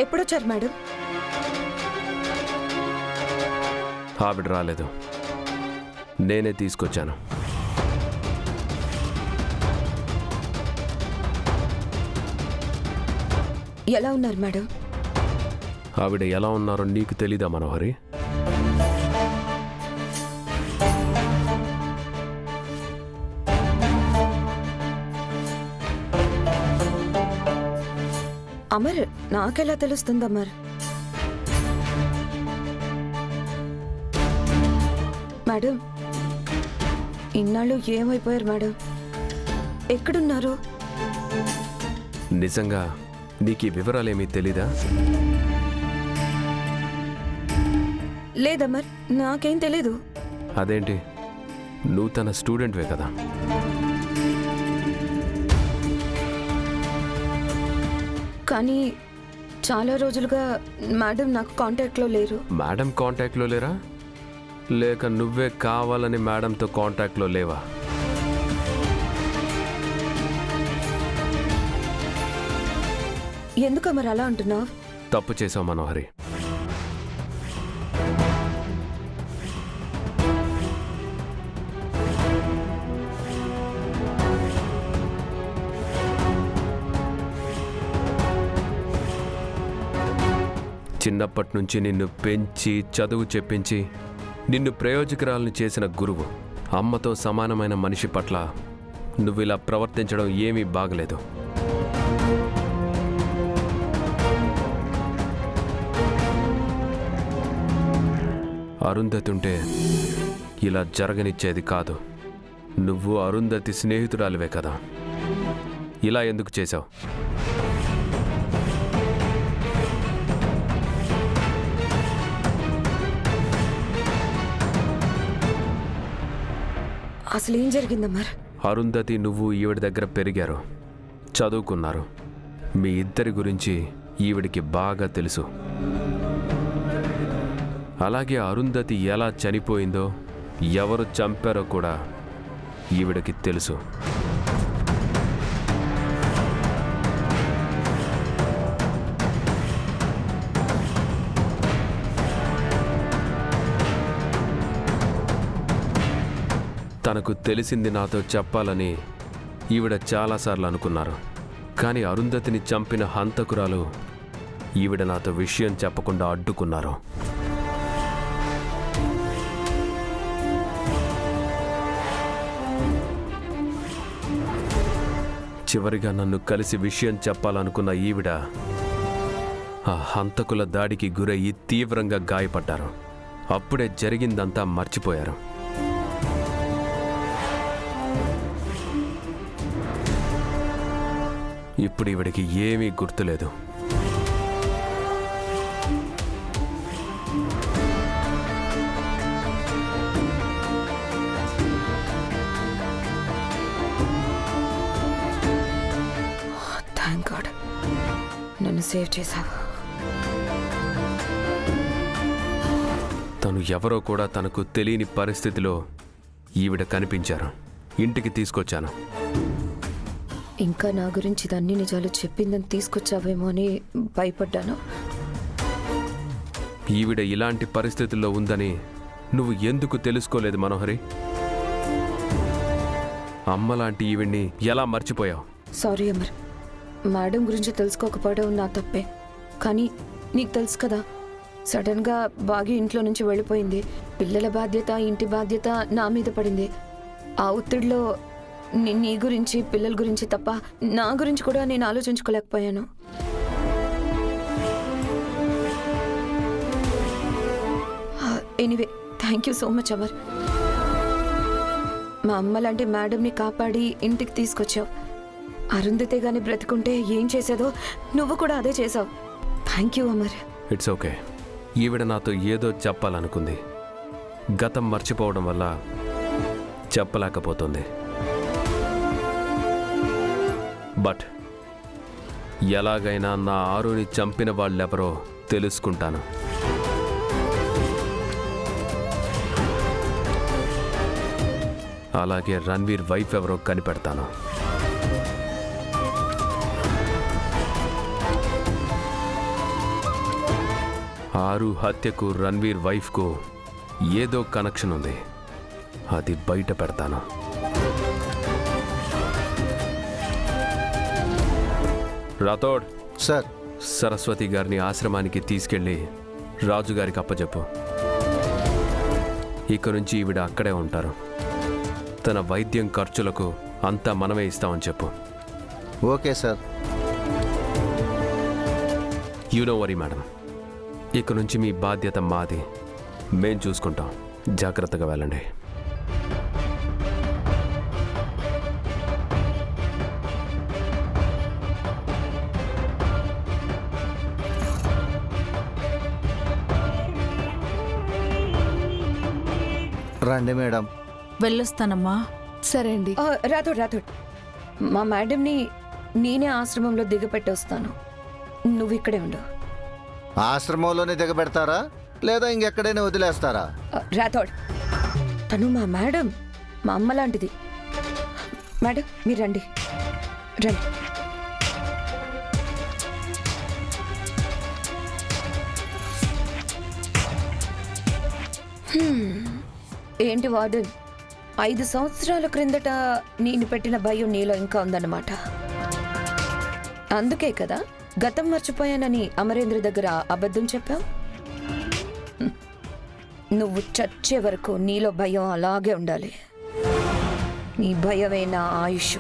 ఎప్పుడొచ్చారు madam? ఆవిడ రాలేదు, నేనే తీసుకొచ్చాను. ఎలా ఉన్నారు మేడం? ఆవిడ ఎలా ఉన్నారో నీకు తెలీదా మనోహరి? అమర్, నాకెలా తెలుస్తుంది అమర్? మేడం, ఇన్నాళ్ళు ఏమైపోయారు మేడం? ఎక్కడున్నారు? నిజంగా నీకు ఈ వివరాలేమీ తెలీదా? లేదమ్మర్, నాకేం తెలీదు. అదేంటి, నువ్వు తన స్టూడెంట్వే కదా? కానీ చాలా రోజులుగా మేడం నాకు కాంటాక్ట్లో లేరు. మేడం కాంటాక్ట్లో లేరా? లేక నువ్వే కావాలని మేడంతో కాంటాక్ట్లో లేవా? ఎందుకు మరి అలా అంటున్నావు? తప్పు చేసావు మనోహరి. చిన్నప్పటి నుంచి నిన్ను పెంచి చదువు చెప్పించి నిన్ను ప్రయోజకురాలను చేసిన గురువు, అమ్మతో సమానమైన మనిషి పట్ల నువ్వు ఇలా ప్రవర్తించడం ఏమీ బాగలేదు. అరుంధతి ఉంటే ఇలా జరగనిచ్చేది కాదు. నువ్వు అరుంధతి స్నేహితురాలివే కదా, ఇలా ఎందుకు చేశావు? అసలు ఏం జరిగిందమ్మా? అరుంధతి నువ్వు ఈవిడ దగ్గర పెరిగారు, చదువుకున్నారు. మీ ఇద్దరి గురించి ఈవిడికి బాగా తెలుసు. అలాగే అరుంధతి ఎలా చనిపోయిందో, ఎవరు చంపారో కూడా ఈవిడికి తెలుసు. తనకు తెలిసింది నాతో చెప్పాలని ఈవిడ చాలాసార్లు అనుకున్నారు. కానీ అరుంధతిని చంపిన హంతకురాలు ఈవిడ నాతో విషయం చెప్పకుండా అడ్డుకున్నారు. చివరిగా నన్ను కలిసి విషయం చెప్పాలనుకున్న ఈవిడ ఆ హంతకుల దాడికి గురయ్యి తీవ్రంగా గాయపడ్డారు. అప్పుడే జరిగిందంతా మర్చిపోయారు. ఇప్పుడు ఈవిడికి ఏమీ గుర్తులేదు. థాంక్ గాడ్, నన్ను సేవ్ చేశావు. తను ఎవరో కూడా తనకు తెలియని పరిస్థితిలో ఈవిడ కనిపించారు. ఇంటికి తీసుకొచ్చాను. ఇంకా నా గురించి అన్ని నిజాలు చెప్పిందని తీసుకొచ్చావేమో అని భయపడ్డాను. ఈవిడ ఇలాంటి పరిస్థితుల్లో ఉందని నువ్వు ఎందుకు తెలుసుకోలేదు మనోహరి? అమ్మలాంటి ఈవిడ్ని ఎలా మర్చిపోయావు? సారీ అమర్, మేడం గురించి తెలుసుకోకపోవడం నా తప్పే. కానీ నీకు తెలుసు కదా, సడన్గా బాగా ఇంట్లో నుంచి వెళ్ళిపోయింది. పిల్లల బాధ్యత, ఇంటి బాధ్యత నా మీద పడింది. ఆ ఒత్తిడిలో నీ గురించి, పిల్లల గురించి తప్ప నా గురించి కూడా నేను ఆలోచించుకోలేకపోయాను. Anyway, thank you so much Amar. మా అమ్మ లాంటి మేడంని కాపాడి ఇంటికి తీసుకొచ్చావు. అరుంధతే గాని బ్రతుకుంటే ఏం చేసేదో నువ్వు కూడా అదే చేసావు. Thank you Amar. It's okay. ఈవిడ నాతో ఏదో చెప్పాలనుకుంది. గతం మర్చిపోవడం వల్ల చెప్పలేకపోతుంది. బట్ ఎలాగైనా నా ఆరుని చంపిన వాళ్ళెవరో తెలుసుకుంటాను. అలాగే రణ్వీర్ వైఫ్ ఎవరో కనిపెడతాను. ఆరు హత్యకు రణ్వీర్ వైఫ్కు ఏదో కనెక్షన్ ఉంది. అది బయట పెడతాను. రాథోడ్ సార్. సరస్వతి గారిని ఆశ్రమానికి తీసుకెళ్ళి రాజుగారికి అప్పచెప్పు. ఇక నుంచి ఈవిడ అక్కడే ఉంటారు. తన వైద్యం ఖర్చులకు అంతా మనమే ఇస్తామని చెప్పు. Okay sir. No worry madam. ఇక నుంచి మీ బాధ్యత మాది. మేం చూసుకుంటాం. జాగ్రత్తగా వెళ్ళండి. రండి మేడం. వెళ్ళొస్తానమ్మా. సరే అండి. రాథోడ్ రాథోడ్, మా మేడంని నేనే ఆశ్రమంలో దిగపెట్టొస్తాను. నువ్వు ఇక్కడే ఉండు. ఆశ్రమంలోనే దిగబెడతారా లేదా ఇంకెక్కడైనా వదిలేస్తారా? రాథోడ్, తను మా మేడం, మా అమ్మ లాంటిది. మేడం మీరు రండి రండి. ఏంటి వార్డెన్, 5 సంవత్సరాల క్రిందట నేను పెట్టిన భయం నీలో ఇంకా ఉందన్నమాట. అందుకే కదా గతం మర్చిపోయానని అమరేంద్ర దగ్గర అబద్ధం చెప్పావు. నువ్వు చచ్చే వరకు నీలో భయం అలాగే ఉండాలి. నీ భయమే నా ఆయుష్.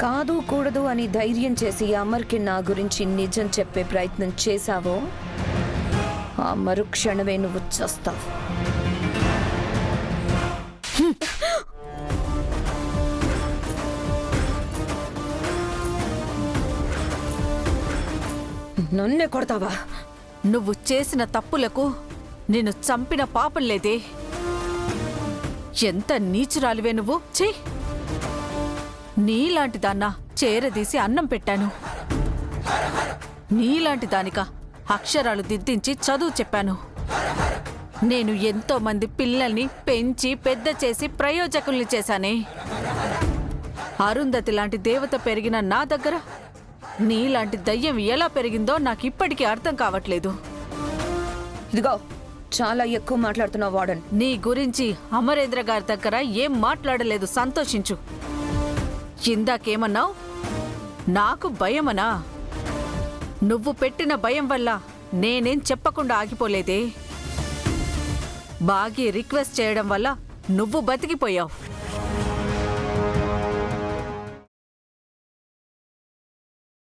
కాదు కూడదు అని ధైర్యం చేసి అమర్కి నా గురించి నిజం చెప్పే ప్రయత్నం చేశావో ఆ మరుక్షణమే నువ్వు చస్తావు. నన్నే కొడతావా? నువ్వు చేసిన తప్పులకు నిన్ను చంపిన పాపం లేదే. ఎంత నీచురాలివే నువ్వు. ఛీ! నీలాంటి దాన్నా చేరదీసి అన్నం పెట్టాను. నీలాంటి దానిక అక్షరాలు దిద్దించి చదువు చెప్పాను. నేను ఎంతో మంది పిల్లల్ని పెంచి పెద్ద చేసి ప్రయోజకుల్ని చేశానే. అరుంధతి లాంటి దేవత పెరిగిన నా దగ్గర నీలాంటి దయ్యం ఎలా పెరిగిందో నాకు ఇప్పటికీ అర్థం కావట్లేదు. ఇదిగో, చాలా ఎక్కువ మాట్లాడుతున్నావు వార్డెన్. నీ గురించి అమరేంద్ర గారి దగ్గర ఏం మాట్లాడలేదు, సంతోషించు. ఇందాకేమన్నావు? నాకు భయమనా? నువ్వు పెట్టిన భయం వల్ల నేనేం చెప్పకుండా ఆగిపోలేదే. బాగి రిక్వెస్ట్ చేయడం వల్ల నువ్వు బతికిపోయావు.